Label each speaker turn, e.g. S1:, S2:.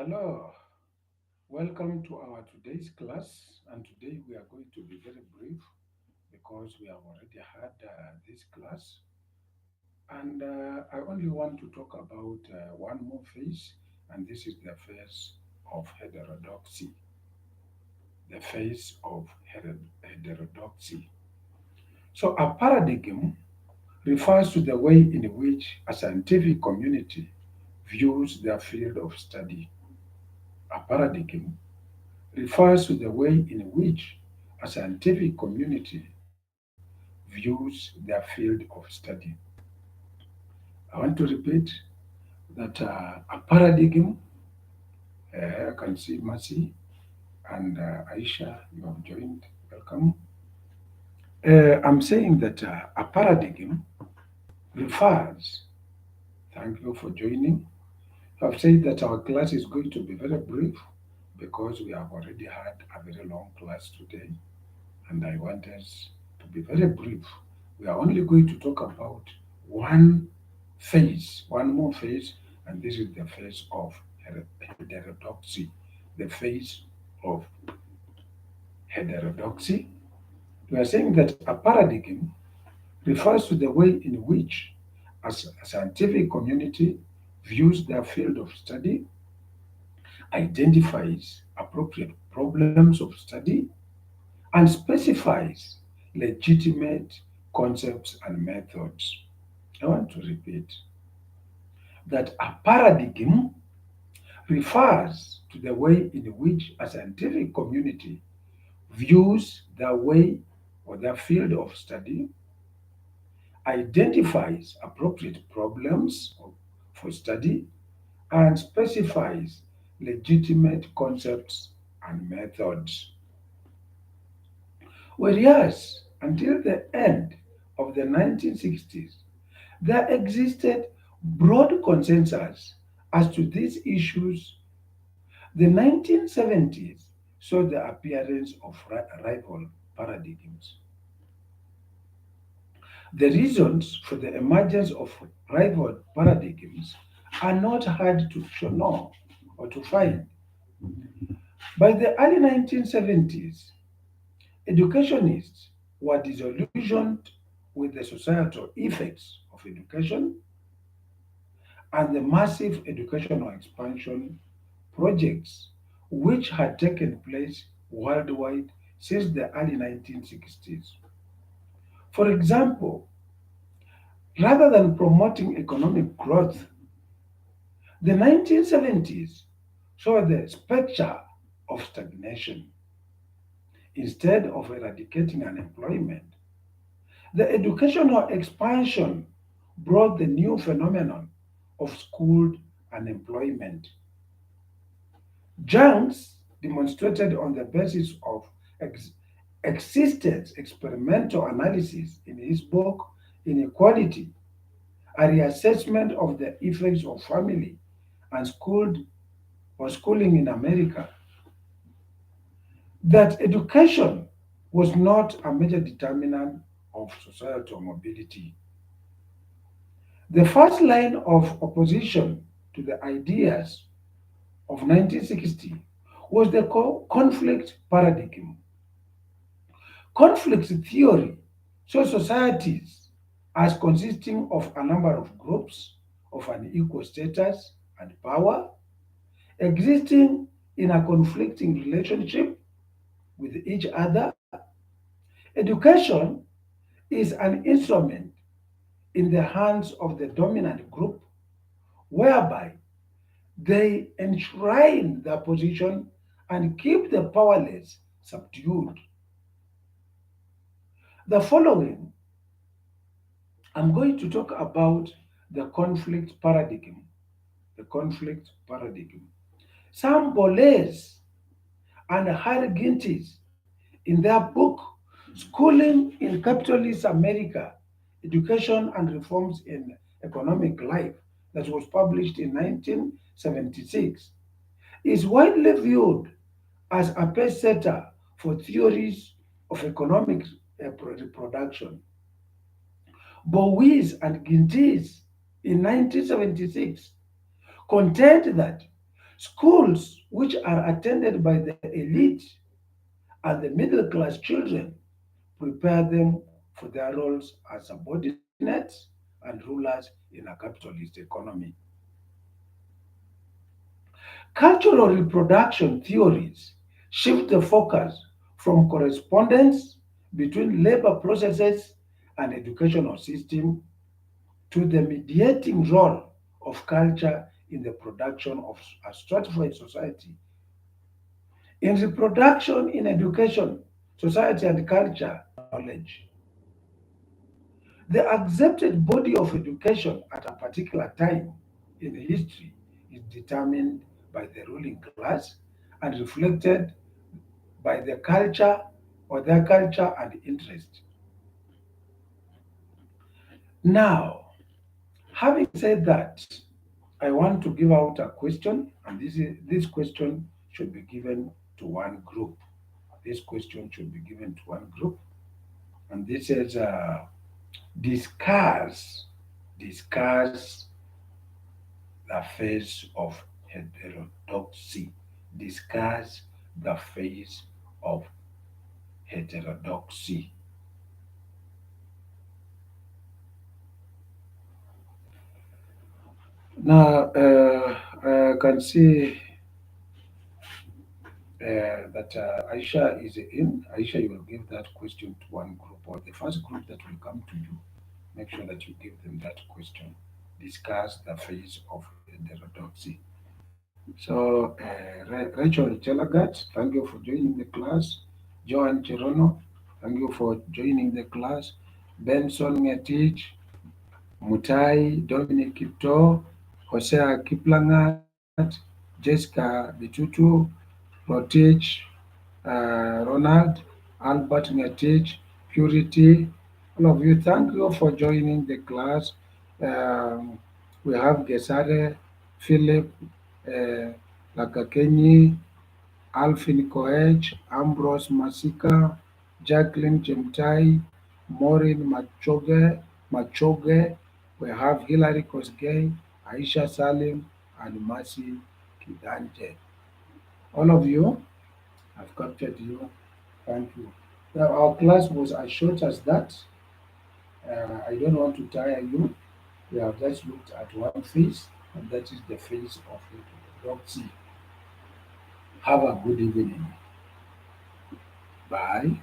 S1: Hello, welcome to our today's class. And today we are going to be very brief because we have already had this class. And I only want to talk about one more phase, and this is the phase of heterodoxy. The phase of heterodoxy. So, a paradigm refers to the way in which a scientific community views their field of study. A paradigm refers to the way in which a scientific community views their field of study. I want to repeat that a paradigm, I can see Mercy and Aisha, you have joined. Welcome. I'm saying that a paradigm refers, thank you for joining. I've said that our class is going to be very brief because we have already had a very long class today, and I want us to be very brief. We are only going to talk about one phase, one more phase, and this is the phase of heterodoxy. The phase of heterodoxy. We are saying that a paradigm refers to the way in which a scientific community views their field of study, identifies appropriate problems of study, and specifies legitimate concepts and methods. I want to repeat that a paradigm refers to the way in which a scientific community views their way or their field of study, identifies appropriate problems for study, and specifies legitimate concepts and methods. Whereas until the end of the 1960s, there existed broad consensus as to these issues. The 1970s saw the appearance of rival paradigms. The reasons for the emergence of rival paradigms are not hard to know or to find. By the early 1970s, educationists were disillusioned with the societal effects of education and the massive educational expansion projects which had taken place worldwide since the early 1960s. For example, rather than promoting economic growth, the 1970s saw the spectre of stagnation. Instead of eradicating unemployment, the educational expansion brought the new phenomenon of schooled unemployment. Janks demonstrated on the basis of ex- existence experimental analysis in his book Inequality, a reassessment of the effects of family and schooled or schooling in America, that education was not a major determinant of societal mobility. The first line of opposition to the ideas of 1960 was the conflict paradigm. Conflict theory saw societies as consisting of a number of groups of an equal status and power existing in a conflicting relationship with each other. Education is an instrument in the hands of the dominant group whereby they enshrine their position and keep the powerless subdued. The following, I'm going to talk about the conflict paradigm. The conflict paradigm. Sam Boles and Harry Gintis, in their book Schooling in Capitalist America, Education and Reforms in Economic Life, that was published in 1976, is widely viewed as a pace setter for theories of economic reproduction. Bowies and Gintis in 1976 contend that Schools which are attended by the elite and the middle class children prepare them for their roles as subordinates and rulers in a capitalist economy. Cultural reproduction theories shift the focus from correspondence between labor processes and educational system to the mediating role of culture in the production of a stratified society. In reproduction, in education, society and culture, knowledge. The accepted body of education at a particular time in history is determined by the ruling class and reflected by the culture or their culture and interest. Now, having said that, I want to give out a question, and this question should be given to one group. This question should be given to one group, and this is discuss the phase of heterodoxy. Discuss the phase of heterodoxy. Now, I can see that Aisha is in. Aisha, you will give that question to one group or the first group that will come to you. Make sure that you give them that question. Discuss the phase of heterodoxy. So, Rachel Chelagat, thank you for joining the class. Joan Cherono, thank you for joining the class. Benson Ngetich, Mutai, Dominic Kipto, Hosea Kiplangat, Jessica Bitutu, Rotich, Ronald, Albert Ngetich, Purity, all of you, thank you for joining the class. Um, we have Gesare, Philip, uh, Lakakenyi, Alvin Koech, Ambrose Masika, Jacqueline Jemtai, Maureen Machoge. We have Hilary Kosgei, Aisha Salim, and Mercy Kidanje. All of you, I've captured you. Thank you. Now, our class was as short as that. I don't want to tire you. We have just looked at one phase, and that is the phase of orthodoxy. Have a good evening. Bye.